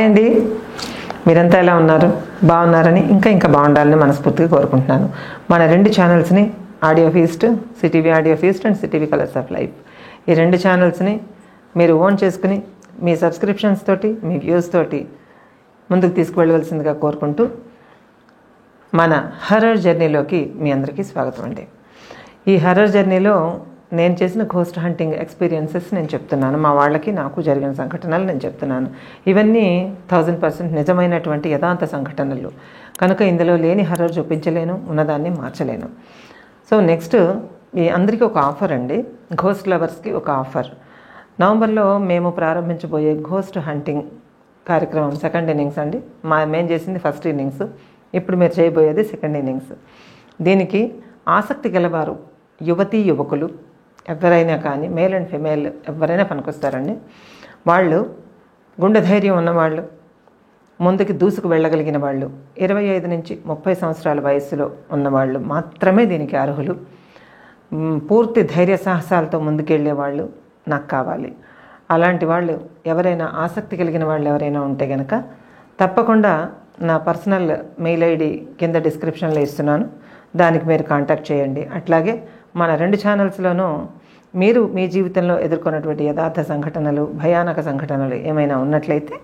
అండి, మీరంతా ఎలా ఉన్నారు? బాగున్నారని ఇంకా బాగుండాలని మనస్ఫూర్తిగా కోరుకుంటున్నాను. మన రెండు ఛానల్స్ని audio feast, CTV audio feast and CTV colours of life, ఈ రెండు ఛానల్స్ని మీరు ఓన్ చేసుకుని మీ సబ్స్క్రిప్షన్స్ తోటి, మీ వ్యూస్ తోటి ముందుకు తీసుకువెళ్ళవలసిందిగా కోరుకుంటూ మన హర్రర్ జర్నీలోకి మీ అందరికీ స్వాగతం అండి. ఈ హర్రర్ జర్నీలో నేను చేసిన ఘోస్ట్ హంటింగ్ ఎక్స్పీరియన్సెస్ నేను చెప్తున్నాను. మా వాళ్ళకి నాకు జరిగిన సంఘటనలు నేను చెప్తున్నాను. ఇవన్నీ 1000% నిజమైనటువంటి యథార్థ సంఘటనలు కనుక ఇందులో లేని హర్రర్ చూపించలేను, ఉన్నదాన్ని మార్చలేను. సో నెక్స్ట్ ఈ అందరికీ ఒక ఆఫర్ అండి, ఘోస్ట్ లవర్స్కి ఒక ఆఫర్. నవంబర్లో మేము ప్రారంభించబోయే ఘోస్ట్ హంటింగ్ కార్యక్రమం సెకండ్ ఇన్నింగ్స్ అండి. మేము చేసింది ఫస్ట్ ఇన్నింగ్స్, ఇప్పుడు మీరు చేయబోయేది సెకండ్ ఇన్నింగ్స్. దీనికి ఆసక్తి గలవారు, యువతీ యువకులు ఎవరైనా కానీ, మేల్ అండ్ ఫిమేల్ ఎవరైనా పనికొస్తారండి. వాళ్ళు గుండె ధైర్యం ఉన్నవాళ్ళు, ముందుకు దూసుకు వెళ్ళగలిగిన వాళ్ళు, 25 నుంచి 30 సంవత్సరాల వయస్సులో ఉన్నవాళ్ళు మాత్రమే దీనికి అర్హులు. పూర్తి ధైర్య సాహసాలతో ముందుకెళ్ళే వాళ్ళు నాకు కావాలి. అలాంటి వాళ్ళు ఎవరైనా, ఆసక్తి కలిగిన వాళ్ళు ఎవరైనా ఉంటే కనుక తప్పకుండా నా పర్సనల్ మెయిల్ ఐడి కింద డిస్క్రిప్షన్లో ఇస్తున్నాను, దానికి మీరు కాంటాక్ట్ చేయండి. అట్లాగే మన రెండు ఛానల్స్లోనూ మీరు మీ జీవితంలో ఎదుర్కొన్నటువంటి యథార్థ సంఘటనలు, భయానక సంఘటనలు ఏమైనా ఉన్నట్లయితే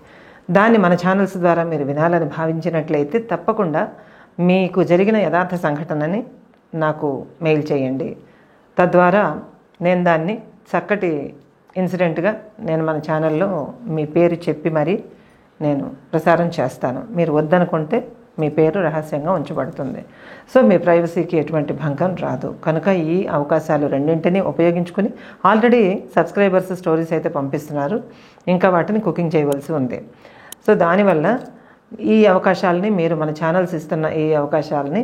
దాన్ని మన ఛానల్స్ ద్వారా మీరు వినాలని భావించినట్లయితే తప్పకుండా మీకు జరిగిన యథార్థ సంఘటనని నాకు మెయిల్ చేయండి. తద్వారా నేను దాన్ని చక్కటి ఇన్సిడెంట్గా నేను మన ఛానల్లో మీ పేరు చెప్పి మరీ నేను ప్రసారం చేస్తాను. మీరు వద్దనుకుంటే మీ పేరు రహస్యంగా ఉంచబడుతుంది. సో మీ ప్రైవసీకి ఎటువంటి భంగం రాదు. కనుక ఈ అవకాశాలు రెండింటినీ ఉపయోగించుకుని, ఆల్రెడీ సబ్స్క్రైబర్స్ స్టోరీస్ అయితే పంపిస్తున్నారు, ఇంకా వాటిని కుకింగ్ చేయవలసి ఉంది. సో దానివల్ల ఈ అవకాశాలని, మీరు మన ఛానల్స్ ఇస్తున్న ఈ అవకాశాలని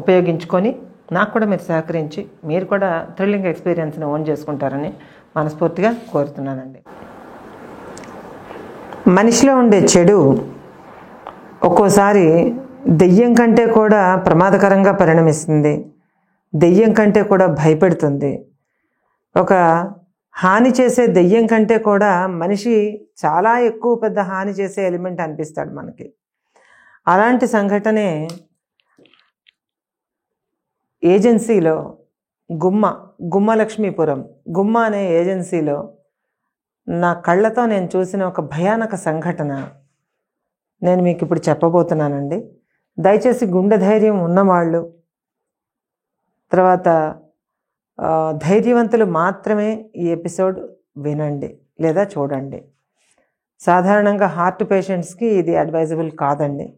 ఉపయోగించుకొని నాకు కూడా మీరు సహకరించి మీరు కూడా థ్రిల్లింగ్ ఎక్స్పీరియన్స్ని ఓన్ చేసుకుంటారని మనస్ఫూర్తిగా కోరుతున్నానండి. మనిషిలో ఉండే చెడు ఒక్కోసారి దెయ్యం కంటే కూడా ప్రమాదకరంగా పరిణమిస్తుంది, దెయ్యం కంటే కూడా భయపెడుతుంది. ఒక హాని చేసే దెయ్యం కంటే కూడా మనిషి చాలా ఎక్కువ పెద్ద హాని చేసే ఎలిమెంట్ అనిపిస్తాడు మనకి. అలాంటి సంఘటనే ఏజెన్సీలో గుమ్మ లక్ష్మీపురం గుమ్మ అనే ఏజెన్సీలో నా కళ్ళతో నేను చూసిన ఒక భయానక సంఘటన నేను మీకు ఇప్పుడు చెప్పబోతున్నానండి. దయచేసి గుండె ధైర్యం ఉన్నవాళ్ళు, తర్వాత ధైర్యవంతులు మాత్రమే ఈ ఎపిసోడ్ వినండి లేదా చూడండి. సాధారణంగా హార్ట్ పేషెంట్స్కి ఇది అడ్వైజబుల్ కాదండి.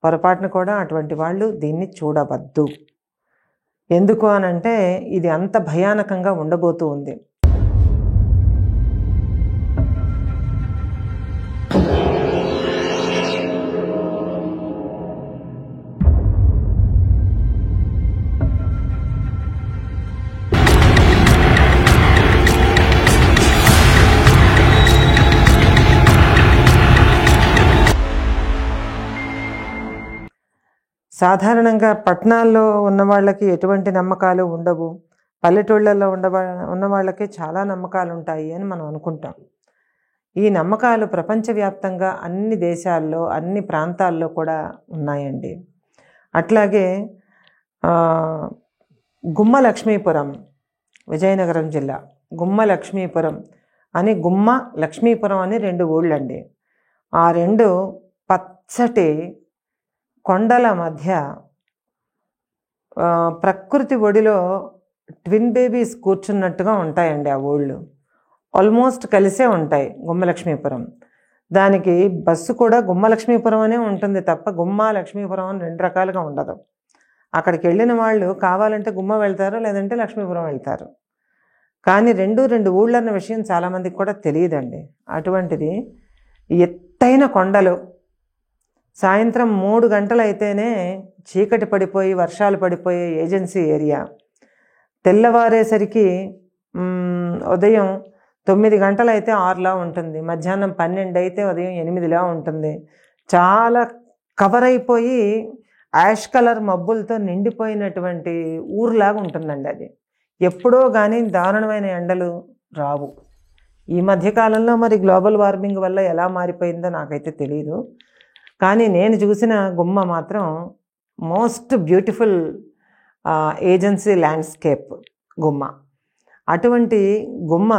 పొరపాటున కూడా అటువంటి వాళ్ళు దీన్ని చూడవద్దు. ఎందుకు అనంటే ఇది అంత భయానకంగా ఉండబోతూ ఉంది. సాధారణంగా పట్టణాల్లో ఉన్న వాళ్ళకి ఎటువంటి నమ్మకాలు ఉండవు, పల్లెటూళ్ళల్లో ఉన్న వాళ్ళకి చాలా నమ్మకాలు ఉంటాయి అని మనం అనుకుంటాం. ఈ నమ్మకాలు ప్రపంచవ్యాప్తంగా అన్ని దేశాల్లో, అన్ని ప్రాంతాల్లో కూడా ఉన్నాయండి. అట్లాగే గుమ్మ లక్ష్మీపురం, విజయనగరం జిల్లా గుమ్మ లక్ష్మీపురం అని 2 ఊళ్ళండి. ఆ 2 పచ్చటి కొండల మధ్య ప్రకృతి ఒడిలో ట్విన్ బేబీస్ కూర్చున్నట్టుగా ఉంటాయండి. ఆ ఊళ్ళు ఆల్మోస్ట్ కలిసే ఉంటాయి. గుమ్మ లక్ష్మీపురం, దానికి బస్సు కూడా గుమ్మ లక్ష్మీపురం అనే ఉంటుంది తప్ప గుమ్మ లక్ష్మీపురం అని 2 రకాలుగా ఉండదు. అక్కడికి వెళ్ళిన వాళ్ళు కావాలంటే గుమ్మ వెళ్తారు, లేదంటే లక్ష్మీపురం వెళ్తారు. కానీ 2 ఊళ్ళన్న విషయం చాలామందికి కూడా తెలియదండి. అటువంటిది ఎత్తైన కొండలు, సాయంత్రం 3 గంటలు అయితేనే చీకటి పడిపోయి వర్షాలు పడిపోయే ఏజెన్సీ ఏరియా. తెల్లవారేసరికి ఉదయం 9 గంటలు అయితే 6లా ఉంటుంది, మధ్యాహ్నం 12 అయితే ఉదయం 8లా ఉంటుంది. చాలా కవర్ అయిపోయి యాష్ కలర్ మబ్బులతో నిండిపోయినటువంటి ఊరులాగా ఉంటుందండి. అది ఎప్పుడో కానీ దారుణమైన ఎండలు రావు. ఈ మధ్యకాలంలో మరి గ్లోబల్ వార్మింగ్ వల్ల ఎలా మారిపోయిందో నాకైతే తెలియదు. కానీ నేను చూసిన గుమ్మ మాత్రం మోస్ట్ బ్యూటిఫుల్ ఏజెన్సీ ల్యాండ్స్కేప్ గుమ్మ. అటువంటి గుమ్మ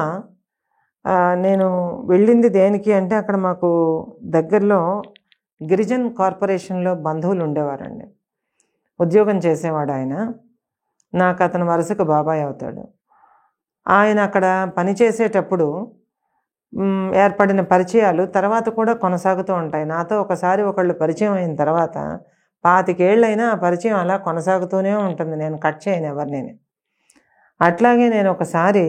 నేను వెళ్ళింది దేనికి అంటే, అక్కడ మాకు దగ్గరలో గిరిజన్ కార్పొరేషన్లో బంధువులు ఉండేవారండి. ఉద్యోగం చేసేవాడు ఆయన. నాకు అతను వరుసకు బాబాయ్ అవుతాడు. ఆయన అక్కడ పనిచేసేటప్పుడు ఏర్పడిన పరిచయాలు తర్వాత కూడా కొనసాగుతూ ఉంటాయి. నాతో ఒకసారి ఒకళ్ళు పరిచయం అయిన తర్వాత 25 ఏళ్ళైనా ఆ పరిచయం అలా కొనసాగుతూనే ఉంటుంది. నేను కట్ చేయను ఎవరిని. అట్లాగే నేను ఒకసారి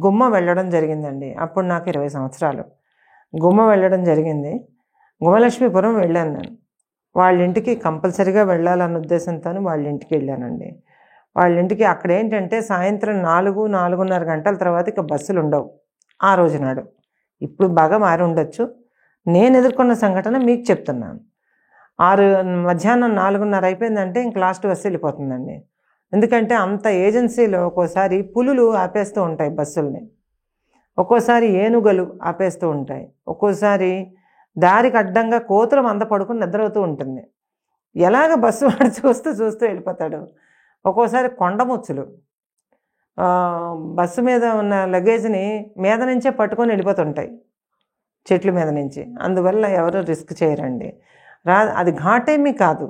గుమ్మ వెళ్ళడం జరిగిందండి. అప్పుడు నాకు 20 సంవత్సరాలు. గుమ్మ వెళ్ళడం జరిగింది. గుమ్మలక్ష్మీపురం వెళ్ళాను నేను. వాళ్ళ ఇంటికి కంపల్సరీగా వెళ్ళాలన్న ఉద్దేశంతో వాళ్ళ ఇంటికి వెళ్ళానండి. వాళ్ళ ఇంటికి అక్కడ ఏంటంటే సాయంత్రం 4-4:30 గంటల తర్వాత ఇక బస్సులు ఉండవు ఆ రోజు నాడు. ఇప్పుడు బాగా మారి ఉండొచ్చు. నేను ఎదుర్కొన్న సంఘటన మీకు చెప్తున్నాను. మధ్యాహ్నం 4:30 అయిపోయిందంటే ఇంక లాస్ట్ బస్సు వెళ్ళిపోతుందండి. ఎందుకంటే అంత ఏజెన్సీలో ఒక్కోసారి పులులు ఆపేస్తూ ఉంటాయి బస్సుల్ని, ఒక్కోసారి ఏనుగలు ఆపేస్తూ ఉంటాయి, ఒక్కోసారి దారికి అడ్డంగా కోతుల మంద పడుకుని నిద్రవుతూ ఉంటుంది. ఎలాగ బస్సు వాడు చూస్తూ వెళ్ళిపోతాడు. ఒక్కోసారి కొండముచ్చులు బస్సు మీద ఉన్న లగేజ్ని మీద నుంచే పట్టుకొని వెళ్ళిపోతుంటాయి, చెట్ల మీద నుంచి. అందువల్ల ఎవరు రిస్క్ చేయరండి. అది ఘాటేమీ కాదు,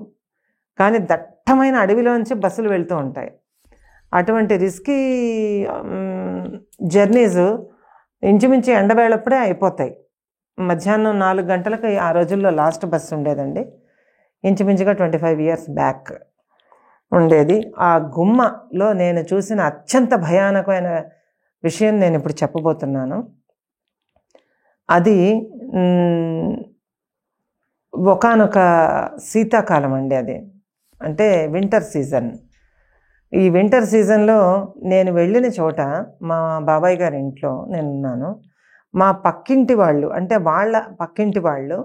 కానీ దట్టమైన అడవిలోంచి బస్సులు వెళ్తూ ఉంటాయి. అటువంటి రిస్కీ జర్నీస్ ఇంచుమించు ఎండవేళప్పుడే అయిపోతాయి. మధ్యాహ్నం 4 గంటలకు ఆ రోజుల్లో లాస్ట్ బస్సు ఉండేదండి. ఇంచుమించుగా 25 years బ్యాక్ ఉండేది. ఆ గుమ్మలో నేను చూసిన అత్యంత భయానకమైన విషయం నేను ఇప్పుడు చెప్పబోతున్నాను. అది ఒకానొక శీతాకాలం అండి. అది అంటే వింటర్ సీజన్. ఈ వింటర్ సీజన్లో నేను వెళ్ళిన చోట మా బాబాయ్ గారి ఇంట్లో నేనున్నాను. మా పక్కింటి వాళ్ళు, అంటే వాళ్ళ పక్కింటి వాళ్ళు,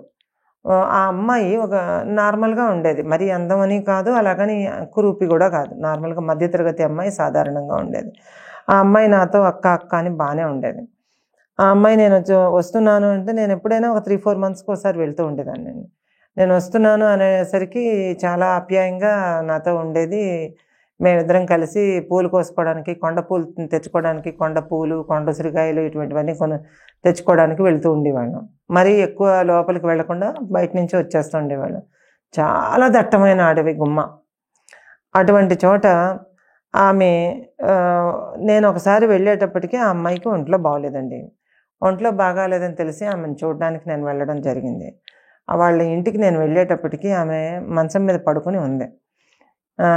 ఆ అమ్మాయి ఒక నార్మల్గా ఉండేది. మరీ అందమని కాదు, అలాగని కురూపి కూడా కాదు. నార్మల్గా మధ్యతరగతి అమ్మాయి, సాధారణంగా ఉండేది. ఆ అమ్మాయి నాతో అక్క అక్క అని బాగానే ఉండేది. ఆ అమ్మాయి నేను వస్తున్నాను అంటే, నేను ఎప్పుడైనా ఒక 3-4 monthsకి ఒకసారి వెళ్తూ ఉండేదాన్ని. నేను వస్తున్నాను అనేసరికి చాలా ఆప్యాయంగా నాతో ఉండేది. మేమిద్దరం కలిసి పూలు కోసుకోవడానికి, కొండ పూలు తెచ్చుకోవడానికి, కొండ పూలు, కొండ ఉసిరికాయలు ఇటువంటివన్నీ తెచ్చుకోవడానికి వెళ్తూ ఉండేవాళ్ళం. మరీ ఎక్కువ లోపలికి వెళ్లకుండా బయట నుంచి వచ్చేస్తూ ఉండేవాళ్ళం. చాలా దట్టమైన అడవి గుమ్మ. అటువంటి చోట ఆమె నేను ఒకసారి వెళ్ళేటప్పటికీ ఆ అమ్మాయికి ఒంట్లో బాగోలేదండి. ఒంట్లో బాగాలేదని తెలిసి ఆమెను చూడడానికి నేను వెళ్ళడం జరిగింది. వాళ్ళ ఇంటికి నేను వెళ్ళేటప్పటికీ ఆమె మంచం మీద పడుకుని ఉంది. ఆ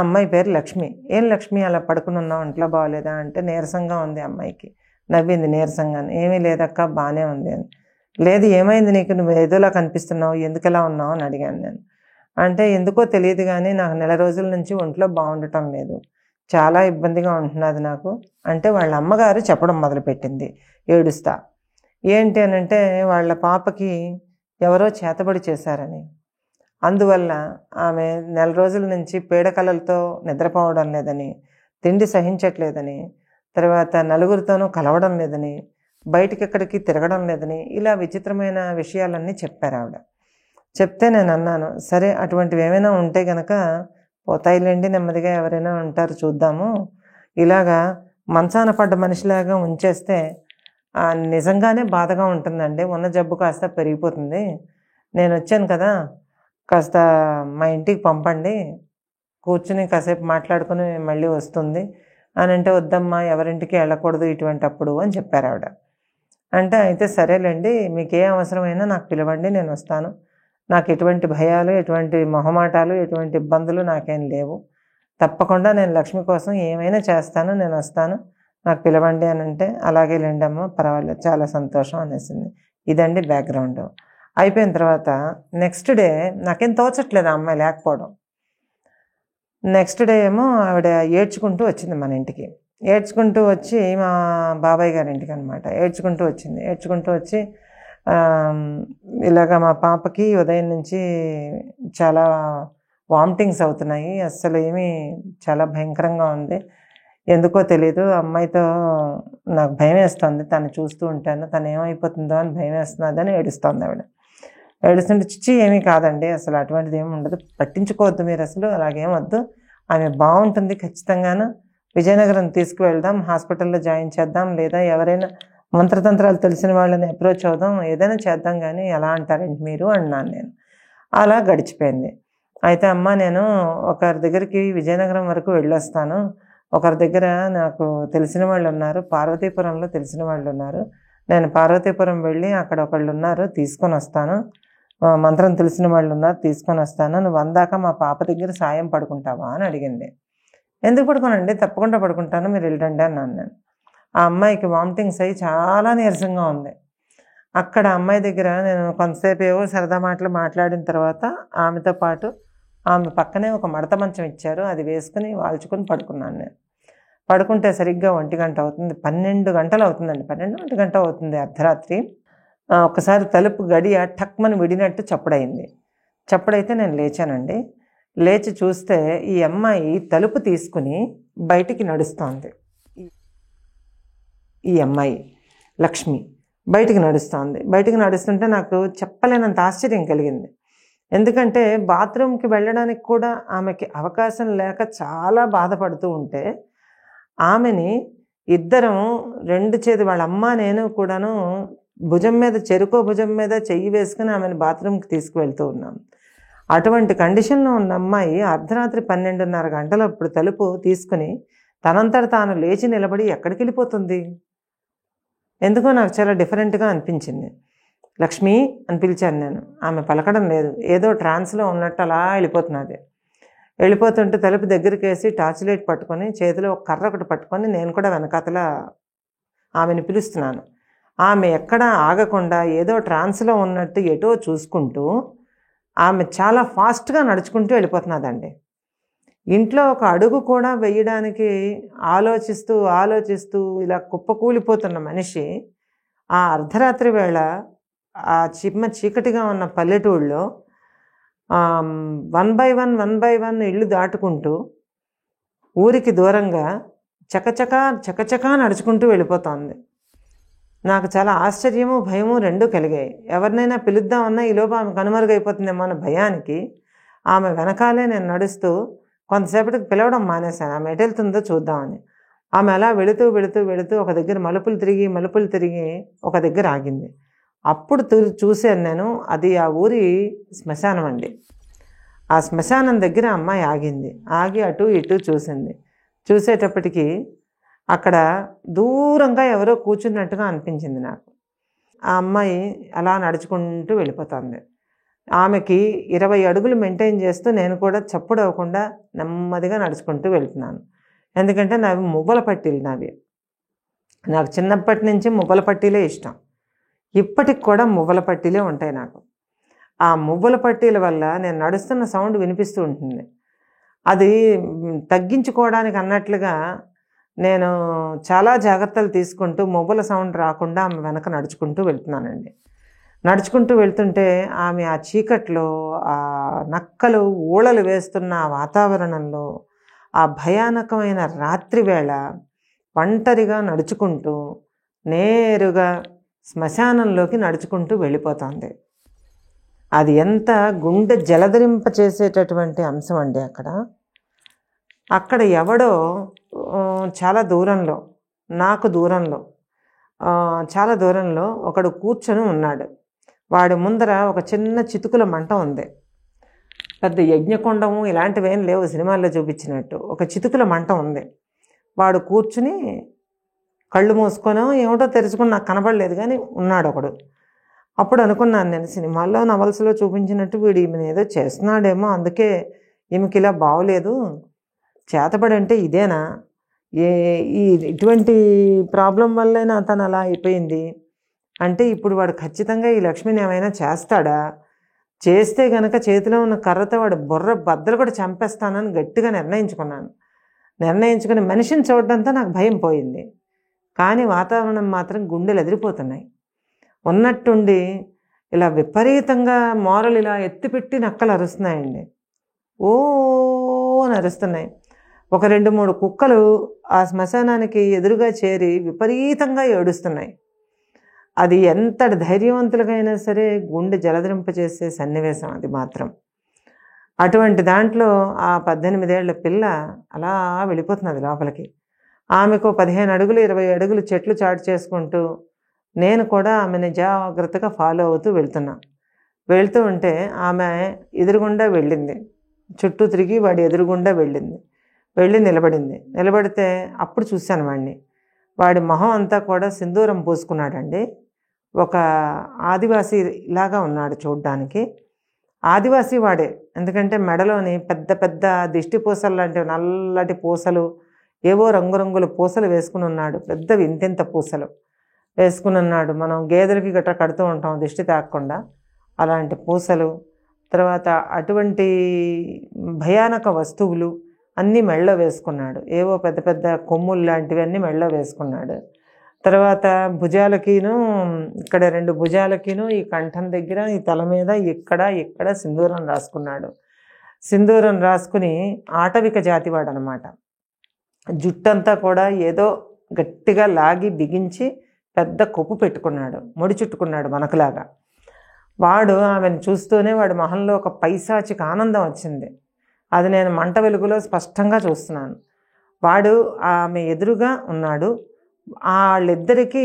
అమ్మాయి పేరు లక్ష్మి. ఏం లక్ష్మి అలా పడుకుని ఉన్నావు, ఒంట్లో బాగోలేదా అంటే, నీరసంగా ఉంది అమ్మాయికి. నవ్వింది నీరసంగా. ఏమీ లేదక్క, బాగానే ఉంది అని. లేదు, ఏమైంది నీకు, నువ్వు ఏదోలా కనిపిస్తున్నావు, ఎందుకలా ఉన్నావు అని అడిగాను నేను. అంటే ఎందుకో తెలియదు కానీ నాకు 1 రోజుల నుంచి ఒంట్లో బాగుండటం లేదు, చాలా ఇబ్బందిగా ఉంటున్నది నాకు అంటే వాళ్ళ అమ్మగారు చెప్పడం మొదలుపెట్టింది ఏడుస్తా. ఏంటి అని అంటే, వాళ్ళ పాపకి ఎవరో చేతబడి చేశారని, అందువల్ల ఆమె 1 రోజుల నుంచి పీడకలలతో నిద్రపోవడం లేదని, తిండి సహించట్లేదని, తర్వాత నలుగురితోనూ కలవడం లేదని, బయటికి ఎక్కడికి తిరగడం లేదని, ఇలా విచిత్రమైన విషయాలన్నీ చెప్పారు ఆవిడ. చెప్తే నేను అన్నాను, సరే అటువంటివి ఏమైనా ఉంటే కనుక పోతాయిలేండి, నెమ్మదిగా ఎవరైనా ఉంటారు చూద్దాము. ఇలాగా మంచాన పడ్డ మనిషిలాగా ఉంచేస్తే నిజంగానే బాధగా ఉంటుందండి. ఉన్న జబ్బు కాస్త పెరిగిపోతుంది. నేను వచ్చాను కదా, కాస్త మా ఇంటికి పంపండి, కూర్చుని కాసేపు మాట్లాడుకుని మళ్ళీ వస్తుంది అని అంటే, వద్దమ్మా, ఎవరింటికి వెళ్ళకూడదు ఇటువంటి అప్పుడు అని చెప్పారు ఆవిడ. అంటే అయితే సరేలేండి, మీకు ఏ అవసరమైనా నాకు పిలవండి, నేను వస్తాను. నాకు ఎటువంటి భయాలు, ఎటువంటి మొహమాటాలు, ఎటువంటి ఇబ్బందులు నాకేం లేవు. తప్పకుండా నేను లక్ష్మి కోసం ఏమైనా చేస్తాను, నేను వస్తాను, నాకు పిలవండి అని అంటే, అలాగే లేండి అమ్మ, పర్వాలేదు, చాలా సంతోషం అనేసింది. ఇదండి బ్యాక్గ్రౌండ్. అయిపోయిన తర్వాత నెక్స్ట్ డే నాకేం తోచట్లేదు ఆ అమ్మాయి లేకపోవడం. నెక్స్ట్ డే ఏమో ఆవిడ ఏడ్చుకుంటూ వచ్చింది మన ఇంటికి. ఏడ్చుకుంటూ వచ్చి మా బాబాయ్ గారి ఇంటికి అనమాట ఏడ్చుకుంటూ వచ్చింది. ఏడ్చుకుంటూ వచ్చి ఇలాగ మా పాపకి ఉదయం నుంచి చాలా వామిటింగ్స్ అవుతున్నాయి, అస్సలు ఏమీ చాలా భయంకరంగా ఉంది, ఎందుకో తెలీదు అమ్మాయితో నాకు భయం వేస్తుంది, తను చూస్తూ ఉంటాను, తను ఏమైపోతుందో అని భయం వేస్తున్నది అని ఏడుస్తుంది ఆవిడ. ఏడుస్తుంటే చిచ్చి ఏమీ కాదండి, అసలు అటువంటిది ఏమి ఉండదు, పట్టించుకోవద్దు మీరు, అసలు అలాగేం వద్దు, ఆమె బాగుంటుంది ఖచ్చితంగాను, విజయనగరం తీసుకువెళ్దాం, హాస్పిటల్లో జాయిన్ చేద్దాం, లేదా ఎవరైనా మంత్రతంత్రాలు తెలిసిన వాళ్ళని అప్రోచ్ అవుదాం, ఏదైనా చేద్దాం, కానీ ఎలా అంటారేంటి మీరు అన్నాను నేను. అలా గడిచిపోయింది. అయితే అమ్మ నేను ఒకరి దగ్గరికి విజయనగరం వరకు వెళ్ళొస్తాను, ఒకరి దగ్గర నాకు తెలిసిన వాళ్ళు ఉన్నారు, పార్వతీపురంలో తెలిసిన వాళ్ళు ఉన్నారు, నేను పార్వతీపురం వెళ్ళి అక్కడ ఒకళ్ళు ఉన్నారు తీసుకొని వస్తాను, మంత్రం తెలిసిన వాళ్ళు ఉన్నారు తీసుకొని వస్తాను, నువ్వు అందాక మా పాప దగ్గర సాయం పడుకుంటావా అని అడిగింది. ఎందుకు పడుకోనండి, తప్పకుండా పడుకుంటాను, మీరు వెళ్ళండి అన్నాను నేను. ఆ అమ్మాయికి వామిటింగ్స్ అయ్యి చాలా నీరసంగా ఉంది. అక్కడ అమ్మాయి దగ్గర నేను కొంతసేపు ఏవో సరదా మాటలు మాట్లాడిన తర్వాత ఆమెతో పాటు ఆమె పక్కనే ఒక మడత మంచం ఇచ్చారు, అది వేసుకుని వాల్చుకొని పడుకున్నాను నేను. పడుకుంటే సరిగ్గా 1 గంట అవుతుంది, 12 గంటలు అవుతుందండి, 12-1 గంట అవుతుంది అర్ధరాత్రి. ఒకసారి తలుపు గడియ టక్మని విడినట్టు చప్పుడైంది. చప్పుడైతే నేను లేచానండి. లేచి చూస్తే ఈ అమ్మాయి తలుపు తీసుకుని బయటికి నడుస్తోంది. ఈ అమ్మాయి లక్ష్మి బయటికి నడుస్తోంది. బయటికి నడుస్తుంటే నాకు చెప్పలేనంత ఆశ్చర్యం కలిగింది. ఎందుకంటే బాత్రూమ్కి వెళ్ళడానికి కూడా ఆమెకి అవకాశం లేక చాలా బాధపడుతూ ఉంటే ఆమెని ఇద్దరం 2 చేతి వాళ్ళ అమ్మ నేను కూడాను భుజం మీద చెరుకో భుజం మీద చెయ్యి వేసుకుని ఆమెను బాత్రూమ్కి తీసుకువెళ్తూ ఉన్నాం. అటువంటి కండిషన్లో ఉన్న అమ్మాయి అర్ధరాత్రి 12:30 గంటలప్పుడు తలుపు తీసుకుని తనంతట తాను లేచి నిలబడి ఎక్కడికి వెళ్ళిపోతుంది? ఎందుకో నాకు చాలా డిఫరెంట్గా అనిపించింది. లక్ష్మి అని పిలిచాను నేను, ఆమె పలకడం లేదు, ఏదో ట్రాన్స్లో ఉన్నట్టు అలా వెళ్ళిపోతున్నది. వెళ్ళిపోతుంటే తలుపు దగ్గరికి వేసి టార్చ్ లైట్ పట్టుకొని చేతిలో ఒక కర్ర ఒకటి పట్టుకొని నేను కూడా వెనకాతల ఆమెను పిలుస్తున్నాను. ఆమె ఎక్కడా ఆగకుండా ఏదో ట్రాన్స్లో ఉన్నట్టు ఎటో చూసుకుంటూ ఆమె చాలా ఫాస్ట్గా నడుచుకుంటూ వెళ్ళిపోతున్నదండి. ఇంట్లో ఒక అడుగు కూడా వేయడానికి ఆలోచిస్తూ ఇలా కుప్పకూలిపోతున్న మనిషి ఆ అర్ధరాత్రి వేళ ఆ చీకటిగా ఉన్న పల్లెటూళ్ళలో 1 by 1 ఇళ్ళు దాటుకుంటూ ఊరికి దూరంగా చకచకా నడుచుకుంటూ వెళ్ళిపోతోంది. నాకు చాలా ఆశ్చర్యము భయము రెండూ కలిగాయి. ఎవరినైనా పిలుద్దామన్నా ఈలోపు ఆమె కనుమరుగైపోతుందేమో అన్న భయానికి ఆమె వెనకాలే నేను నడుస్తూ కొంతసేపటికి పిలవడం మానేశాను, ఆమె ఎటు వెళ్తుందో చూద్దామని. ఆమె అలా వెళుతూ ఒక దగ్గర మలుపులు తిరిగి ఒక దగ్గర ఆగింది. అప్పుడు చూశాను నేను, అది ఆ ఊరి శ్మశానం అండి. ఆ శ్మశానం దగ్గర అమ్మాయి ఆగింది. ఆగి అటు ఇటు చూసింది. చూసేటప్పటికి అక్కడ దూరంగా ఎవరో కూర్చున్నట్టుగా అనిపించింది నాకు. ఆ అమ్మాయి అలా నడుచుకుంటూ వెళ్ళిపోతుంది. ఆమెకి 20 అడుగులు మెయింటైన్ చేస్తూ నేను కూడా చప్పుడు అవ్వకుండా నెమ్మదిగా నడుచుకుంటూ వెళ్తున్నాను. ఎందుకంటే నావి మువ్వల పట్టీలు, నాకు చిన్నప్పటి నుంచి మువ్వల పట్టీలే ఇష్టం. ఇప్పటికి కూడా మువ్వల పట్టీలే ఉంటాయి నాకు. ఆ మువ్వల పట్టీల వల్ల నేను నడుస్తున్న సౌండ్ వినిపిస్తూ ఉంటుంది. అది తగ్గించుకోవడానికి అన్నట్లుగా నేను చాలా జాగ్రత్తలు తీసుకుంటూ మువ్వల సౌండ్ రాకుండా ఆమె వెనక నడుచుకుంటూ వెళ్తున్నానండి. నడుచుకుంటూ వెళ్తుంటే ఆమె ఆ చీకట్లో, ఆ నక్కలు ఊళలు వేస్తున్న ఆ వాతావరణంలో, ఆ భయానకమైన రాత్రి వేళ ఒంటరిగా నడుచుకుంటూ నేరుగా శ్మశానంలోకి నడుచుకుంటూ వెళ్ళిపోతుంది. అది ఎంత గుండె జలధరింప చేసేటటువంటి అంశం అండి. అక్కడ ఎవడో చాలా దూరంలో, నాకు దూరంలో, చాలా దూరంలో ఒకడు కూర్చొని ఉన్నాడు. వాడి ముందర ఒక చిన్న చితుకుల మంట ఉంది. పెద్ద యజ్ఞకొండము ఇలాంటివేం లేవు సినిమాల్లో చూపించినట్టు, ఒక చితుకుల మంట ఉంది. వాడు కూర్చుని కళ్ళు మూసుకొనో ఏమిటో తెరుచుకుని నాకు కనబడలేదు కానీ ఉన్నాడు ఒకడు. అప్పుడు అనుకున్నాను నేను, సినిమాల్లో నవల్స్లో చూపించినట్టు వీడు ఈమెను ఏదో చేస్తున్నాడేమో, అందుకే ఈమెకి ఇలా బాగోలేదు, చేతబడి అంటే ఇదేనా, ఇటువంటి ప్రాబ్లం వల్లైనా తను అలా అయిపోయింది అంటే ఇప్పుడు వాడు ఖచ్చితంగా ఈ లక్ష్మిని ఏమైనా చేస్తాడా, చేస్తే గనక చేతిలో ఉన్న కర్రతో వాడు బుర్ర బద్దలు కూడా చంపేస్తానని గట్టిగా నిర్ణయించుకుని మనిషిని చూడడంతో నాకు భయం పోయింది. కానీ వాతావరణం మాత్రం గుండెలు ఎదిరిపోతున్నాయి. ఉన్నట్టుండి ఇలా విపరీతంగా మోరలు ఇలా ఎత్తిపెట్టి నక్కలు అరుస్తున్నాయండి. ఓ అని అరుస్తున్నాయి. ఒక 2-3 కుక్కలు ఆ శ్మశానానికి ఎదురుగా చేరి విపరీతంగా ఏడుస్తున్నాయి. అది ఎంతటి ధైర్యవంతులకైనా సరే గుండె జలధరింపచేసే సన్నివేశం అది మాత్రం. అటువంటి దాంట్లో ఆ 18 ఏళ్ల పిల్ల అలా వెళ్ళిపోతున్నది లోపలికి. ఆమెకు 15 అడుగులు 20 అడుగులు చెట్లు చాటు చేసుకుంటూ నేను కూడా ఆమెని జాగ్రత్తగా ఫాలో అవుతూ వెళ్తూ ఉంటే ఆమె ఎదురుగుండా వెళ్ళింది. చుట్టూ తిరిగి వాడి ఎదురుగుండా వెళ్ళి నిలబడితే అప్పుడు చూశాను వాడిని. వాడి మొహం అంతా కూడా సింధూరం పూసుకున్నాడండి. ఒక ఆదివాసీ లాగా ఉన్నాడు చూడ్డానికి. ఆదివాసీ వాడే, ఎందుకంటే మెడలోని పెద్ద పెద్ద దిష్టి పూసలు లాంటివి నల్లటి పూసలు, ఏవో రంగురంగుల పూసలు వేసుకుని ఉన్నాడు. పెద్దవి ఇంతింత పూసలు వేసుకుని ఉన్నాడు. మనం గేదెలకి గట్రా కడుతూ ఉంటాం దిష్టి తాకకుండా, అలాంటి పూసలు. తర్వాత అటువంటి భయానక వస్తువులు అన్నీ మెళ్ళో వేసుకున్నాడు. ఏవో పెద్ద పెద్ద కొమ్ములు లాంటివి అన్నీ మెళ్ళో వేసుకున్నాడు. తర్వాత భుజాలకిను, ఇక్కడ 2 భుజాలకిను, ఈ కంఠం దగ్గర, ఈ తల మీద ఇక్కడ సింధూరం రాసుకున్నాడు. సింధూరం రాసుకుని ఆటవిక జాతివాడు అనమాట. జుట్టంతా కూడా ఏదో గట్టిగా లాగి బిగించి పెద్ద కొప్పు పెట్టుకున్నాడు, ముడి చుట్టుకున్నాడు మనకులాగా. వాడు ఆమెను చూస్తూనే వాడి మొహంలో ఒక పైశాచిక ఆనందం వచ్చింది. అది నేను మంట వెలుగులో స్పష్టంగా చూస్తున్నాను. వాడు ఆమె ఎదురుగా ఉన్నాడు. వాళ్ళిద్దరికీ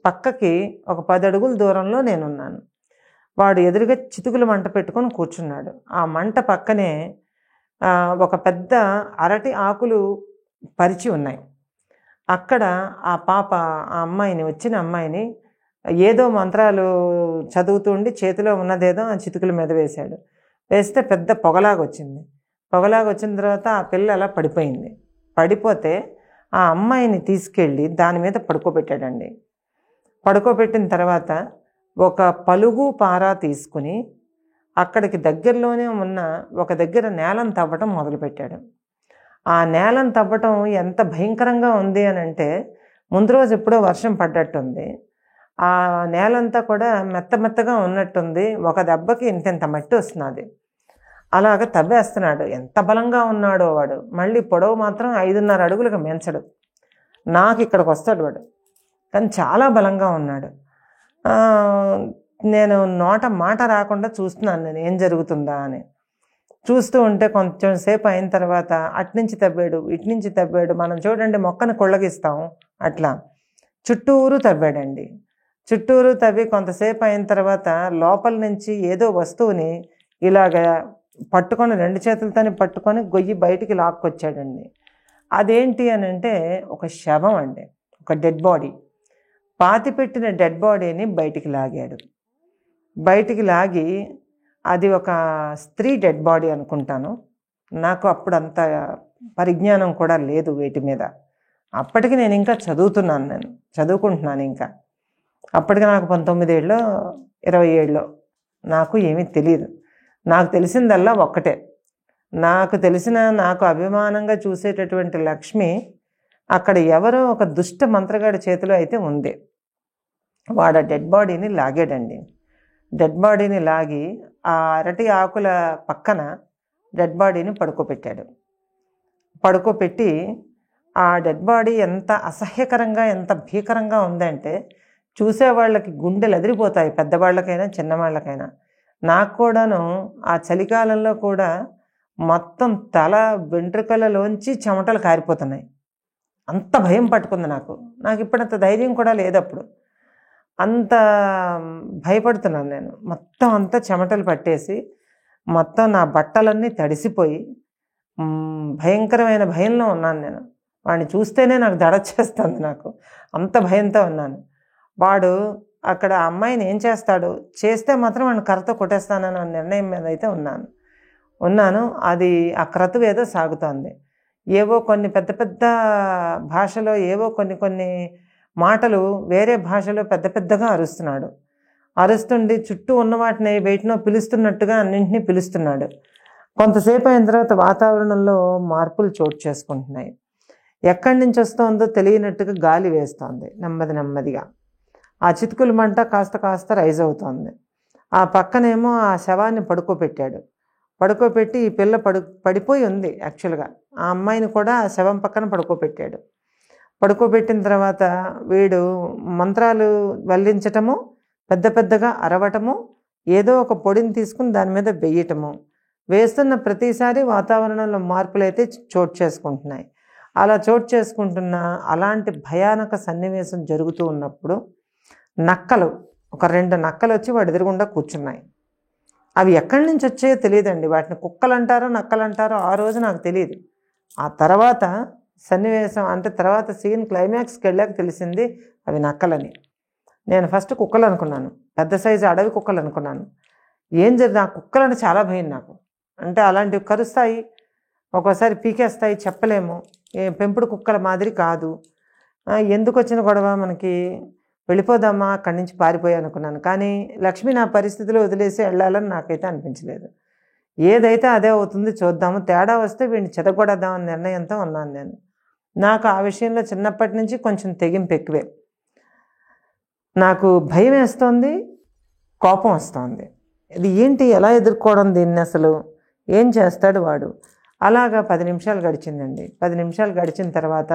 పక్కకి ఒక 10 అడుగుల దూరంలో నేనున్నాను. వాడు ఎదురుగా చితుకులు మంట పెట్టుకొని కూర్చున్నాడు. ఆ మంట పక్కనే ఒక పెద్ద అరటి ఆకులు పరిచి ఉన్నాయి. అక్కడ ఆ పాప వచ్చిన అమ్మాయిని ఏదో మంత్రాలు చదువుతుండి చేతిలో ఉన్నదేదో ఆ చితుకుల మీద వేశాడు. వేస్తే పెద్ద పొగలాగా వచ్చిన తర్వాత ఆ పిల్ల అలా పడిపోతే ఆ అమ్మాయిని తీసుకెళ్ళి దాని మీద పడుకోబెట్టాడండి. పడుకోబెట్టిన తర్వాత ఒక పలుగు పారా తీసుకుని అక్కడికి దగ్గరలోనే ఉన్న ఒక దగ్గర నేలను తవ్వటం మొదలుపెట్టాడు. ఆ నేలను తవ్వటం ఎంత భయంకరంగా ఉంది అని అంటే, ముందు రోజు ఎప్పుడో వర్షం పడ్డట్టుంది. ఆ నేలంతా కూడా మెత్తగా ఉన్నట్టుంది. ఒక దెబ్బకి ఇంత మట్టి వస్తున్నది. అలాగ తవ్వేస్తున్నాడు. ఎంత బలంగా ఉన్నాడో వాడు. మళ్ళీ పొడవు మాత్రం 5.5 అడుగులకు మించడు. నాకు ఇక్కడికి వస్తాడు వాడు, కానీ చాలా బలంగా ఉన్నాడు. నేను మాట రాకుండా చూస్తున్నాను, నేను ఏం జరుగుతుందా అని. చూస్తూ ఉంటే కొంచెం సేపు అయిన తర్వాత అట్నుంచి తవ్వాడు, ఇట్నుంచి తవ్వాడు. మనం చూడండి మొక్కను కొళ్ళగిస్తాం, అట్లా చుట్టూరు తవ్వాడండి. చుట్టూరు తవ్వి కొంతసేపు అయిన తర్వాత లోపల నుంచి ఏదో వస్తువుని ఇలాగ పట్టుకొని 2 చేతులతోని పట్టుకొని గొయ్యి బయటికి లాక్కొచ్చాడండి. అదేంటి అని అంటే ఒక శవం అండి, ఒక డెడ్ బాడీ. పాతిపెట్టిన డెడ్ బాడీని బయటికి లాగాడు. బయటికి లాగి అది ఒక స్త్రీ డెడ్ బాడీ అనుకుంటాను. నాకు అప్పుడు అంత పరిజ్ఞానం కూడా లేదు వీటి మీద. అప్పటికి నేను ఇంకా చదువుకుంటున్నాను ఇంకా. అప్పటికి నాకు 19 ఏళ్ళో 20 ఏళ్ళో, నాకు ఏమీ తెలియదు. నాకు తెలిసిందల్లా ఒక్కటే, నాకు అభిమానంగా చూసేటటువంటి లక్ష్మి అక్కడ ఎవరో ఒక దుష్ట మంత్రగాడి చేతిలో అయితే ఉంది. వాడు డెడ్ బాడీని లాగాడండి. డెడ్ బాడీని లాగి ఆ అరటి ఆకుల పక్కన డెడ్ బాడీని పడుకోపెట్టి ఆ డెడ్ బాడీ ఎంత అసహ్యకరంగా, ఎంత భీకరంగా ఉందంటే చూసేవాళ్ళకి గుండెలు ఎదిరిపోతాయి, పెద్దవాళ్ళకైనా చిన్నవాళ్ళకైనా. నాకు కూడాను ఆ చలికాలంలో కూడా మొత్తం తల వెంట్రుకలలోంచి చెమటలు కారిపోతున్నాయి. అంత భయం పట్టుకుంది నాకు. ఇప్పుడంత ధైర్యం కూడా లేదు. అప్పుడు అంత భయపడుతున్నాను నేను. మొత్తం అంతా చెమటలు పట్టేసి మొత్తం నా బట్టలన్నీ తడిసిపోయి భయంకరమైన భయంలో ఉన్నాను నేను. వాడిని చూస్తేనే నాకు దడచేస్తుంది, నాకు అంత భయంతో ఉన్నాను. వాడు అక్కడ అమ్మాయిని ఏం చేస్తాడు, చేస్తే మాత్రం వాడిని కర్రతో కొట్టేస్తానని నిర్ణయం మీద అయితే ఉన్నాను. అది ఆ క్రతువు ఏదో సాగుతోంది. ఏవో కొన్ని పెద్ద పెద్ద భాషలో ఏవో కొన్ని మాటలు వేరే భాషలో పెద్దగా అరుస్తుండి చుట్టూ ఉన్న వాటిని బయటనో పిలుస్తున్నట్టుగా అన్నింటినీ పిలుస్తున్నాడు. కొంతసేపు అయిన తర్వాత వాతావరణంలో మార్పులు చోటు చేసుకుంటున్నాయి. ఎక్కడి నుంచి వస్తుందో తెలియనట్టుగా గాలి వేస్తోంది నెమ్మదిగా. ఆ చితుకుల మంట కాస్త రైజ్ అవుతోంది. ఆ పక్కనేమో ఆ శవాన్ని పడుకోబెట్టాడు. పడుకోబెట్టి ఈ పిల్ల పడిపోయి ఉంది యాక్చువల్గా. ఆ అమ్మాయిని కూడా శవం పక్కన పడుకోబెట్టాడు. పడుకోబెట్టిన తర్వాత వీడు మంత్రాలు వల్లించటము, పెద్ద పెద్దగా అరవటము, ఏదో ఒక పొడిని తీసుకుని దాని మీద వేయటము. వేస్తున్న ప్రతిసారి వాతావరణంలో మార్పులు అయితే చోటు చేసుకుంటున్నాయి. అలా చోటు చేసుకుంటున్న అలాంటి భయానక సన్నివేశం జరుగుతూ ఉన్నప్పుడు నక్కలు, ఒక 2 నక్కలు వచ్చి వాడి ఎదురుగుండా కూర్చున్నాయి. అవి ఎక్కడి నుంచి వచ్చాయో తెలియదండి. వాటిని కుక్కలు అంటారో నక్కలు అంటారో ఆ రోజు నాకు తెలియదు. ఆ తర్వాత సన్నివేశం అంటే తర్వాత సీన్ క్లైమాక్స్కి వెళ్ళాక తెలిసింది అవి నక్కలని. నేను ఫస్ట్ కుక్కలు అనుకున్నాను, పెద్ద సైజు అడవి కుక్కలు అనుకున్నాను. ఆ కుక్కలని చాలా భయం నాకు. అంటే అలాంటివి కరుస్తాయి, ఒక్కోసారి పీకేస్తాయి, చెప్పలేము. పెంపుడు కుక్కల మాదిరి కాదు. ఎందుకు వచ్చిన గొడవ మనకి, వెళ్ళిపోదామా అక్కడి నుంచి పారిపోయా అనుకున్నాను. కానీ లక్ష్మి నా పరిస్థితిలో వదిలేసి వెళ్ళాలని నాకైతే అనిపించలేదు. ఏదైతే అదే అవుతుంది, చూద్దాము, తేడా వస్తే వీడిని చెదగొడదామని నిర్ణయంతో ఉన్నాను నేను. నాకు ఆ విషయంలో చిన్నప్పటి నుంచి కొంచెం తెగింపు ఎక్కువే. నాకు భయం వేస్తోంది, కోపం వస్తుంది. ఇది ఏంటి, ఎలా ఎదుర్కోవడం దీన్ని, అసలు ఏం చేస్తాడు వాడు. అలాగా 10 నిమిషాలు గడిచిందండి. 10 నిమిషాలు గడిచిన తర్వాత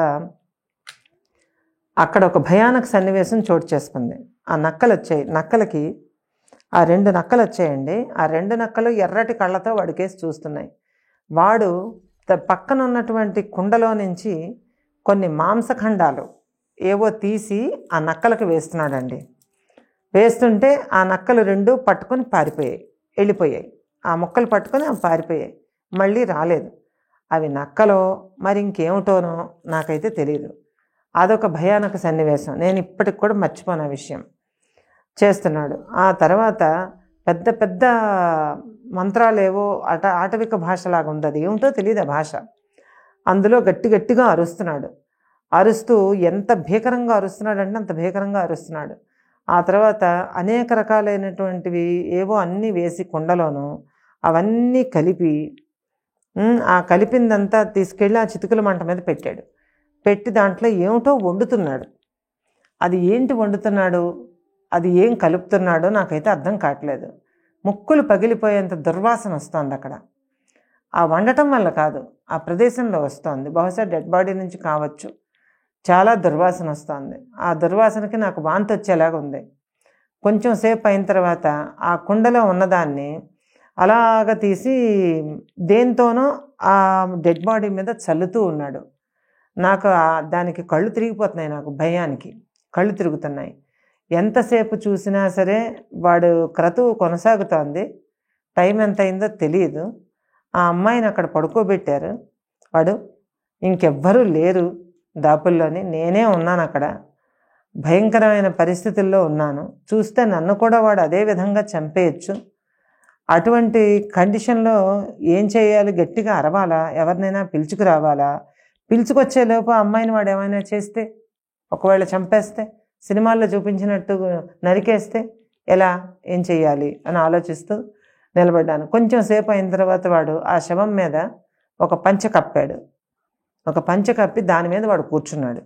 అక్కడ ఒక భయానక సన్నివేశం చోటు చేసుకుంది. ఆ నక్కలు వచ్చాయి. నక్కలకి ఆ 2 నక్కలు వచ్చాయండి. ఆ 2 నక్కలు ఎర్రటి కళ్ళతో వాడికేసి చూస్తున్నాయి. వాడు పక్కన ఉన్నటువంటి కుండలో నుంచి కొన్ని మాంసఖండాలు ఏవో తీసి ఆ నక్కలకు వేస్తున్నాడండి. వేస్తుంటే ఆ నక్కలు 2 పట్టుకొని పారిపోయాయి, వెళ్ళిపోయాయి. ఆ ముక్కలు పట్టుకొని అవి పారిపోయాయి, మళ్ళీ రాలేదు. అవి నక్కలో మరి ఇంకేమిటోనో నాకైతే తెలియదు. అదొక భయానక సన్నివేశం. నేను ఇప్పటికి కూడా మర్చిపోను ఆ విషయం. చేస్తున్నాడు. ఆ తర్వాత పెద్ద పెద్ద మంత్రాలేవో ఆటవిక భాషలాగా ఉంది, అది ఏమిటో తెలియదు ఆ భాష. అందులో గట్టి గట్టిగా అరుస్తున్నాడు. అరుస్తూ ఎంత భీకరంగా అరుస్తున్నాడంటే అంత భీకరంగా అరుస్తున్నాడు. ఆ తర్వాత అనేక రకాలైనటువంటివి ఏవో అన్నీ వేసి కుండలోను అవన్నీ కలిపి ఆ కలిపిందంతా తీసుకెళ్ళి ఆ చితుకుల మంట మీద పెట్టాడు. పెట్టి దాంట్లో ఏమిటో వండుతున్నాడు. అది ఏంటి వండుతున్నాడు, అది ఏం కలుపుతున్నాడో నాకైతే అర్థం కావట్లేదు. ముక్కులు పగిలిపోయేంత దుర్వాసన వస్తుంది అక్కడ. ఆ వండటం వల్ల కాదు, ఆ ప్రదేశంలో వస్తుంది. బహుశా డెడ్ బాడీ నుంచి కావచ్చు. చాలా దుర్వాసన వస్తుంది. ఆ దుర్వాసనకి నాకు వాంతి వచ్చేలాగా ఉంది. కొంచెం సేపు అయిన తర్వాత ఆ కుండలో ఉన్నదాన్ని అలాగ తీసి దేంతోనో ఆ డెడ్ బాడీ మీద చల్లుతూ ఉన్నాడు. నాకు దానికి కళ్ళు తిరిగిపోతున్నాయి. నాకు భయానికి కళ్ళు తిరుగుతున్నాయి. ఎంతసేపు చూసినా సరే వాడు క్రతువు కొనసాగుతోంది. టైం ఎంత అయిందో తెలియదు. ఆ అమ్మాయిని అక్కడ పడుకోబెట్టారు. వాడు ఇంకెవ్వరూ లేరు దాపుల్లోని, నేనే ఉన్నాను అక్కడ. భయంకరమైన పరిస్థితుల్లో ఉన్నాను. చూస్తే నన్ను కూడా వాడు అదే విధంగా చంపేయచ్చు. అటువంటి కండిషన్లో ఏం చేయాలి, గట్టిగా అరవాలా, ఎవరినైనా పిలుచుకురావాలా, పిలుచుకొచ్చేలోపు అమ్మాయిని వాడు ఏమైనా చేస్తే, ఒకవేళ చంపేస్తే, సినిమాల్లో చూపించినట్టు నరికేస్తే ఎలా, ఏం చెయ్యాలి అని ఆలోచిస్తూ నిలబడ్డాను. కొంచెం సేపు అయిన తర్వాత వాడు ఆ శవం మీద ఒక పంచె కప్పాడు. ఒక పంచె కప్పి దాని మీద వాడు కూర్చున్నాడు.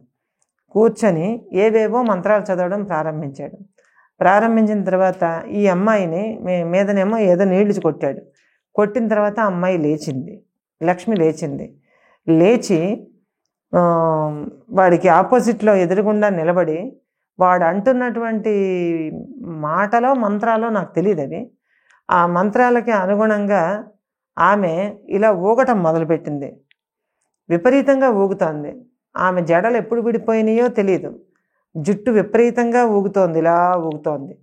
కూర్చొని ఏవేవో మంత్రాలు చదవడం ప్రారంభించాడు. ప్రారంభించిన తర్వాత ఈ అమ్మాయిని మీదనేమో ఏదో నీళ్లు కొట్టాడు. కొట్టిన తర్వాత ఆ అమ్మాయి లేచింది, లక్ష్మి లేచింది. లేచి వాడికి ఆపోజిట్లో ఎదురుగుండా నిలబడి వాడు అంటున్నటువంటి మాటలో మంత్రాలో నాకు తెలియదు అవి. ఆ మంత్రాలకి అనుగుణంగా ఆమె ఇలా ఊగటం మొదలుపెట్టింది. విపరీతంగా ఊగుతోంది. ఆమె జడలు ఎప్పుడు విడిపోయినాయో తెలియదు. జుట్టు విపరీతంగా ఊగుతోంది, ఇలా ఊగుతోంది.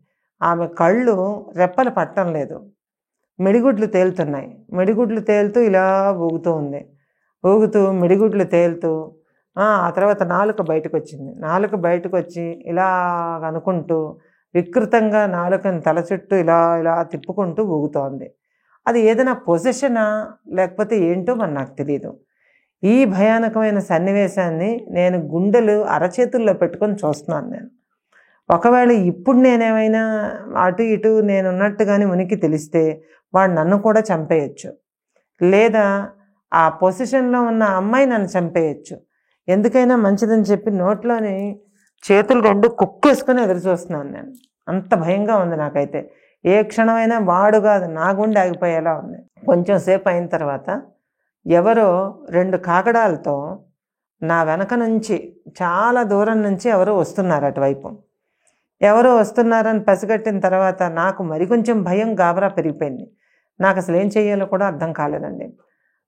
ఆమె కళ్ళు రెప్పలు పట్టడం లేదు, మిడిగుడ్లు తేలుతున్నాయి. మిడిగుడ్లు తేలుతూ ఇలా ఊగుతూ ఉంది. ఊగుతూ మిడిగుడ్లు తేలుతూ ఆ తర్వాత నాలుక బయటకు వచ్చింది. నాలుక బయటకు వచ్చి ఇలా అనుకుంటూ వికృతంగా నాలుకని తల చుట్టూ ఇలా ఇలా తిప్పుకుంటూ ఊగుతోంది. అది ఏదైనా పొజిషనా లేకపోతే ఏంటో మరి నాకు తెలియదు. ఈ భయానకమైన సన్నివేశాన్ని నేను గుండెలు అరచేతుల్లో పెట్టుకొని చూస్తున్నాను. నేను ఒకవేళ ఇప్పుడు నేనేమైనా అటు ఇటు నేనున్నట్టుగానే ఉనికి తెలిస్తే వాడు నన్ను కూడా చంపేయచ్చు, లేదా ఆ పొజిషన్లో ఉన్న అమ్మాయి నన్ను చంపేయచ్చు. ఎందుకైనా మంచిదని చెప్పి నోట్లోని చేతులు 2 కుక్కేసుకొని ఎదురు చూస్తున్నాను నేను. అంత భయంగా ఉంది నాకైతే. ఏ క్షణమైనా వాడు కాదు నా గుండె ఆగిపోయేలా ఉంది. కొంచెం సేపు అయిన తర్వాత ఎవరో 2 కాకడాలతో నా వెనక నుంచి చాలా దూరం నుంచి ఎవరో వస్తున్నారు అటువైపు. ఎవరో వస్తున్నారని పసిగట్టిన తర్వాత నాకు మరి కొంచెం భయం, గాబరా పెరిగిపోయింది. నాకు అసలు ఏం చేయాలో కూడా అర్థం కాలేదండి.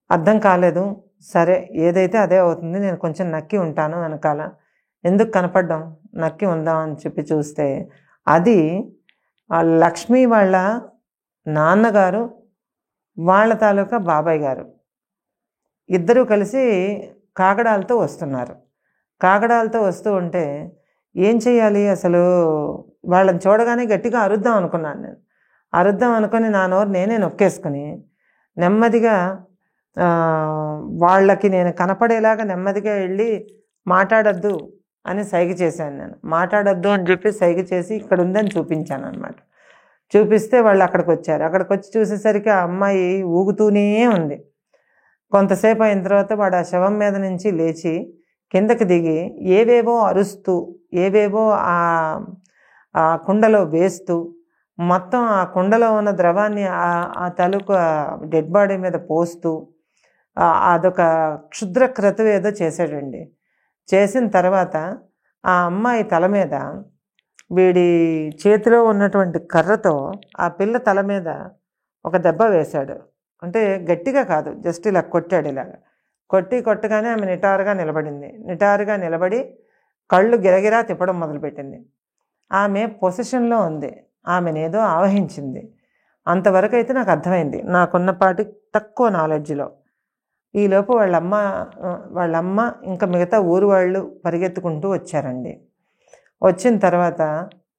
అర్థం కాలేదు. సరే ఏదైతే అదే అవుతుంది, నేను కొంచెం నక్కి ఉంటాను వెనకాల, ఎందుకు కనపడ్డాం, నక్కి ఉందాం అని చెప్పి చూస్తే అది లక్ష్మి వాళ్ళ నాన్నగారు, వాళ్ళ తాలూకా బాబాయ్ గారు ఇద్దరూ కలిసి కాగడాలతో వస్తున్నారు. కాగడాలతో వస్తూ ఉంటే ఏం చేయాలి అసలు, వాళ్ళని చూడగానే గట్టిగా అరుద్దాం అనుకున్నాను నేను. అరుద్దాం అనుకొని నా నోరు నేనే నొక్కేసుకుని నెమ్మదిగా వాళ్ళకి నేను కనపడేలాగా నెమ్మదిగా వెళ్ళి మాట్లాడద్దు అని సైగ చేశాను నేను. మాట్లాడద్దు అని చెప్పి సైగ చేసి ఇక్కడ ఉందని చూపించాను అనమాట. చూపిస్తే వాళ్ళు అక్కడికి వచ్చారు. అక్కడికి వచ్చి చూసేసరికి ఆ అమ్మాయి ఊగుతూనే ఉంది. కొంతసేపు అయిన తర్వాత వాడు ఆ శవం మీద నుంచి లేచి కిందకి దిగి ఏవేవో అరుస్తూ ఏవేవో ఆ కుండలో వేస్తూ మొత్తం ఆ కుండలో ఉన్న ద్రవాన్ని ఆ తాలూకు డెడ్ బాడీ మీద పోస్తూ అదొక క్షుద్ర క్రతువు ఏదో చేశాడండి. చేసిన తర్వాత ఆ అమ్మాయి తల మీద వీడి చేతిలో ఉన్నటువంటి కర్రతో ఆ పిల్ల తల మీద ఒక దెబ్బ వేశాడు. అంటే గట్టిగా కాదు, జస్ట్ ఇలా కొట్టాడు. ఇలాగా కొట్టగానే ఆమె నిటారుగా నిలబడింది. నిటారుగా నిలబడి కళ్ళు గిరగిరా తిప్పడం మొదలుపెట్టింది. ఆమె పొజిషన్లో ఉంది, ఆమెనేదో ఆవహించింది. అంతవరకు అయితే నాకు అర్థమైంది నాకున్నపాటి తక్కువ నాలెడ్జ్లో. ఈలోపు వాళ్ళమ్మ ఇంకా మిగతా ఊరు వాళ్ళు పరిగెత్తుకుంటూ వచ్చారండి. వచ్చిన తర్వాత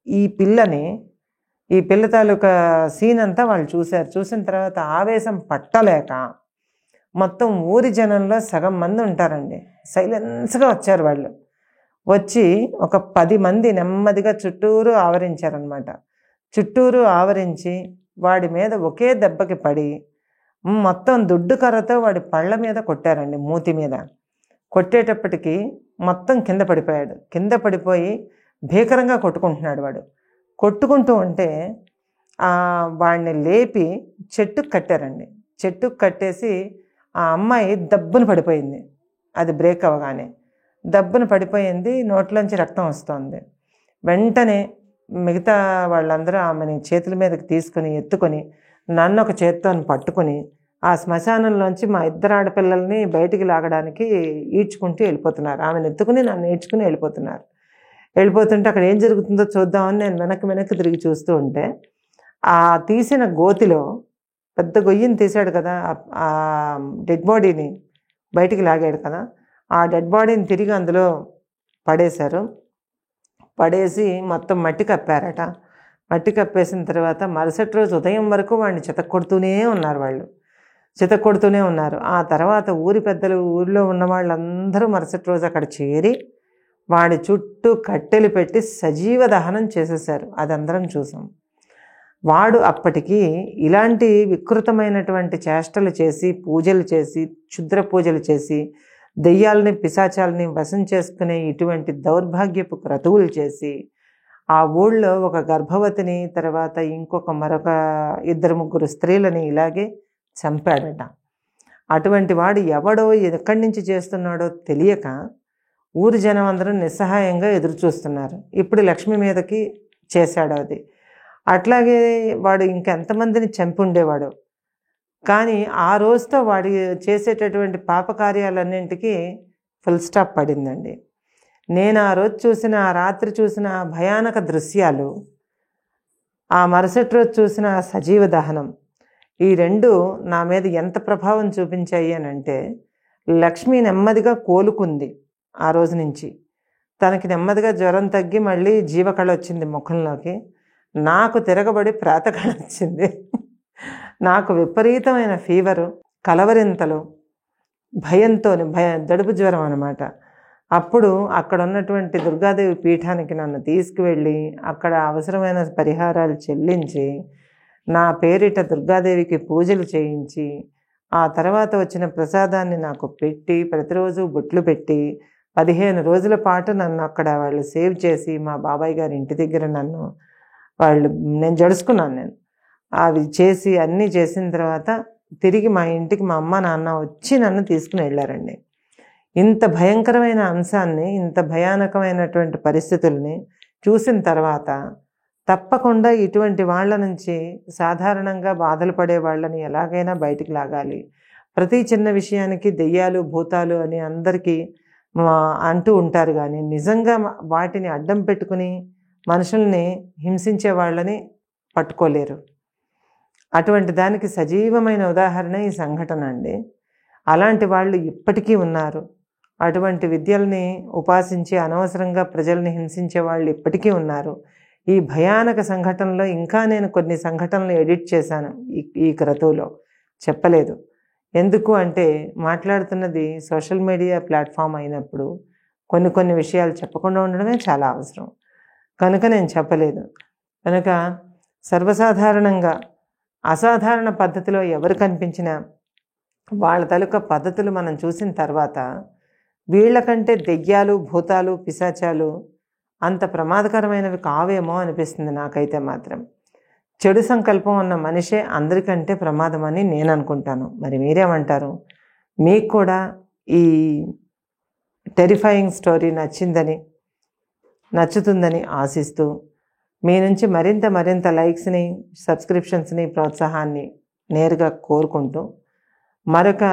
ఈ పిల్ల తాలూకా సీన్ అంతా వాళ్ళు చూశారు. చూసిన తర్వాత ఆవేశం పట్టలేక మొత్తం ఊరి జనంలో సగం మంది ఉంటారండి, సైలెన్స్గా వచ్చారు. వాళ్ళు వచ్చి ఒక 10 మంది నెమ్మదిగా చుట్టూరు ఆవరించారనమాట. చుట్టూరు ఆవరించి వాడి మీద ఒకే దెబ్బకి పడి మొత్తం దుడ్డు కర్రతో వాడి పళ్ళ మీద కొట్టారండి, మూతి మీద. కొట్టేటప్పటికి మొత్తం కింద పడిపోయాడు. కింద పడిపోయి భీకరంగా కొట్టుకుంటున్నాడు వాడు. కొట్టుకుంటూ ఉంటే వాడిని లేపి చెట్టుకు కట్టారండి. చెట్టుకు కట్టేసి ఆ అమ్మాయి దబ్బున పడిపోయింది. అది బ్రేక్ అవ్వగానే దబ్బున పడిపోయింది, నోట్లోంచి రక్తం వస్తుంది. వెంటనే మిగతా వాళ్ళందరూ ఆమెని చేతుల మీదకి తీసుకుని ఎత్తుకొని నన్ను ఒక చేత్తో పట్టుకుని ఆ శ్మశానంలోంచి మా 2 ఆడపిల్లల్ని బయటికి లాగడానికి ఈడ్చుకుంటూ వెళ్ళిపోతున్నారు. ఆమెను ఎత్తుకుని నన్ను ఈడ్చుకుని వెళ్ళిపోతున్నారు. వెళ్ళిపోతుంటే అక్కడ ఏం జరుగుతుందో చూద్దామని నేను వెనక్కి తిరిగి చూస్తూ ఉంటే ఆ తీసిన గోతిలో పెద్ద గొయ్యిని తీశాడు కదా, ఆ డెడ్ బాడీని బయటికి లాగాడు కదా, ఆ డెడ్ బాడీని తిరిగి అందులో పడేశారు. పడేసి మొత్తం మట్టి కప్పారట. మట్టి కప్పేసిన తర్వాత మరుసటి రోజు ఉదయం వరకు వాడిని చితక్కొడుతూనే ఉన్నారు. చితక్కొడుతూనే ఉన్నారు. ఆ తర్వాత ఊరి పెద్దలు, ఊరిలో ఉన్న వాళ్ళందరూ మరుసటి రోజు అక్కడ చేరి వాడి చుట్టూ కట్టెలు పెట్టి సజీవ దహనం చేసేసారు. అది అందరం చూసాం. వాడు అప్పటికి ఇలాంటి వికృతమైనటువంటి చేష్టలు చేసి, పూజలు చేసి, క్షుద్ర పూజలు చేసి, దెయ్యాలని పిశాచాలని వశం చేసుకునే ఇటువంటి దౌర్భాగ్యపు క్రతువులు చేసి ఆ ఊళ్ళో ఒక గర్భవతిని, తర్వాత మరొక 2-3 స్త్రీలని ఇలాగే చంపాడట. అటువంటి వాడు ఎవడో ఎక్కడి నుంచి చేస్తున్నాడో తెలియక ఊరి జనం అందరూ నిస్సహాయంగా ఎదురు చూస్తున్నారు. ఇప్పుడు లక్ష్మి మీదకి చేశాడు అది. అట్లాగే వాడు ఇంకెంతమందిని చంపి ఉండేవాడు. కానీ ఆ రోజుతో వాడి చేసేటటువంటి పాపకార్యాలన్నింటికి ఫుల్ స్టాప్ పడిందండి. నేను ఆ రోజు ఆ రాత్రి చూసిన భయానక దృశ్యాలు, ఆ మరుసటి రోజు చూసిన సజీవ దహనం, ఈ 2 నా మీద ఎంత ప్రభావం చూపించాయి అని అంటే, లక్ష్మి నెమ్మదిగా కోలుకుంది. ఆ రోజు నుంచి తనకి నెమ్మదిగా జ్వరం తగ్గి మళ్ళీ జీవకళ వచ్చింది ముఖంలోకి. నాకు తిరగబడి ప్రాతకళ వచ్చింది. నాకు విపరీతమైన ఫీవరు, కలవరింతలు, దడుపు జ్వరం అన్నమాట. అప్పుడు అక్కడ ఉన్నటువంటి దుర్గాదేవి పీఠానికి నన్ను తీసుకువెళ్ళి అక్కడ అవసరమైన పరిహారాలు చెల్లించి నా పేరిట దుర్గాదేవికి పూజలు చేయించి ఆ తర్వాత వచ్చిన ప్రసాదాన్ని నాకు పెట్టి ప్రతిరోజు బొట్లు పెట్టి 15 రోజుల పాటు నన్ను అక్కడ వాళ్ళు సేవ్ చేసి మా బాబాయ్ గారి ఇంటి దగ్గర నేను జడుచుకున్నాను. అవి చేసి అన్నీ చేసిన తర్వాత తిరిగి మా ఇంటికి మా అమ్మ నాన్న వచ్చి నన్ను తీసుకుని వెళ్ళారండి. ఇంత భయంకరమైన అంశాన్ని, ఇంత భయానకమైనటువంటి పరిస్థితుల్ని చూసిన తర్వాత తప్పకుండా ఇటువంటి వాళ్ళ నుంచి సాధారణంగా బాధలు పడే వాళ్ళని ఎలాగైనా బయటికి లాగాలి. ప్రతి చిన్న విషయానికి దెయ్యాలు భూతాలు అని అందరికీ అంటూ ఉంటారు, కానీ నిజంగా వాటిని అడ్డం పెట్టుకుని మనుషుల్ని హింసించే వాళ్ళని పట్టుకోలేరు. అటువంటి దానికి సజీవమైన ఉదాహరణ ఈ సంఘటన అండి. అలాంటి వాళ్ళు ఇప్పటికీ ఉన్నారు. అటువంటి విద్యల్ని ఉపాసించి అనవసరంగా ప్రజల్ని హింసించే వాళ్ళు ఇప్పటికీ ఉన్నారు. ఈ భయానక సంఘటనలో ఇంకా నేను కొన్ని సంఘటనలు ఎడిట్ చేశాను ఈ క్రతువులో, చెప్పలేదు. ఎందుకు అంటే మాట్లాడుతున్నది సోషల్ మీడియా ప్లాట్ఫామ్ అయినప్పుడు కొన్ని విషయాలు చెప్పకుండా ఉండడమే చాలా అవసరం. కనుక నేను చెప్పలేదు. కనుక సర్వసాధారణంగా అసాధారణ పద్ధతిలో ఎవరు కనిపించినా వాళ్ళ తాలూకా పద్ధతులు మనం చూసిన తర్వాత వీళ్ళకంటే దెయ్యాలు భూతాలు పిశాచాలు అంత ప్రమాదకరమైనవి కావేమో అనిపిస్తుంది నాకైతే మాత్రం. చెడు సంకల్పం ఉన్న మనిషే అందరికంటే ప్రమాదం అని నేను అనుకుంటాను. మరి మీరేమంటారు? మీకు కూడా ఈ టెరిఫైయింగ్ స్టోరీ నచ్చుతుందని ఆశిస్తూ మీ నుంచి మరింత లైక్స్ని, సబ్స్క్రిప్షన్స్ని, ప్రోత్సాహాన్ని నేరుగా కోరుకుంటూ మరొక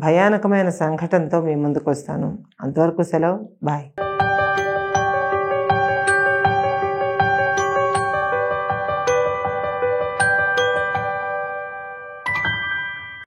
భయానకమైన సంఘటనతో మీ ముందుకు వస్తాను. అంతవరకు సెలవు. బాయ్.